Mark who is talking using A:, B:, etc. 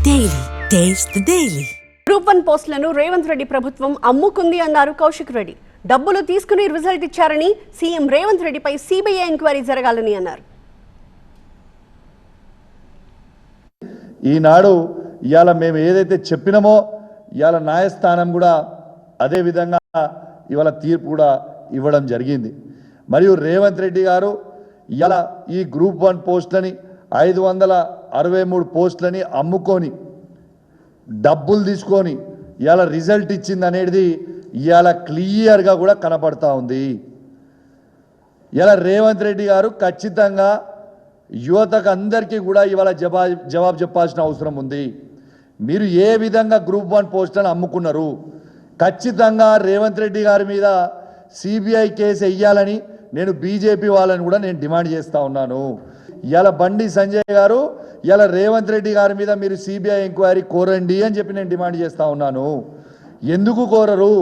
A: Daily taste the daily.
B: Group 1 పోస్టులను రేవంత్ రెడ్డి ప్రభుత్వం అమ్ముకుంది అన్నారు కౌశిక్ రెడ్డి. డబ్బులు తీసుకుని రిజల్ట్ ఇచ్చారని సీఎం రేవంత్ రెడ్డిపై సిబిఐ ఎంక్వైరీ జరగాలని అన్నారు.
C: ఈనాడు ఇవాళ మేము ఏదైతే చెప్పినామో ఇవాళ న్యాయస్థానం కూడా అదే విధంగా ఇవాళ తీర్పు కూడా ఇవ్వడం జరిగింది. మరియు రేవంత్ రెడ్డి గారు ఇవాళ ఈ గ్రూప్ 1 పోస్టులని 563 పోస్టులని అమ్ముకొని డబ్బులు తీసుకొని ఇవాళ రిజల్ట్ ఇచ్చింది అనేది ఇవాళ క్లియర్గా కూడా కనపడతా ఉంది. ఇలా రేవంత్ రెడ్డి గారు ఖచ్చితంగా యువతకు అందరికీ కూడా ఇవాళ జవాబు చెప్పాల్సిన అవసరం ఉంది. మీరు ఏ విధంగా గ్రూప్ 1 పోస్టులను అమ్ముకున్నారు? ఖచ్చితంగా రేవంత్ రెడ్డి గారి మీద సిబిఐ కేసు వెయ్యాలని నేను బీజేపీ వాళ్ళని కూడా నేను డిమాండ్ చేస్తూ ఉన్నాను. ఇలా బండి సంజయ్ గారు ఇలా రేవంత్ రెడ్డి గారి మీద మీరు సిబిఐ ఎంక్వైరీ కోరండి అని చెప్పి నేను డిమాండ్ చేస్తూ ఉన్నాను. ఎందుకు కోరరు?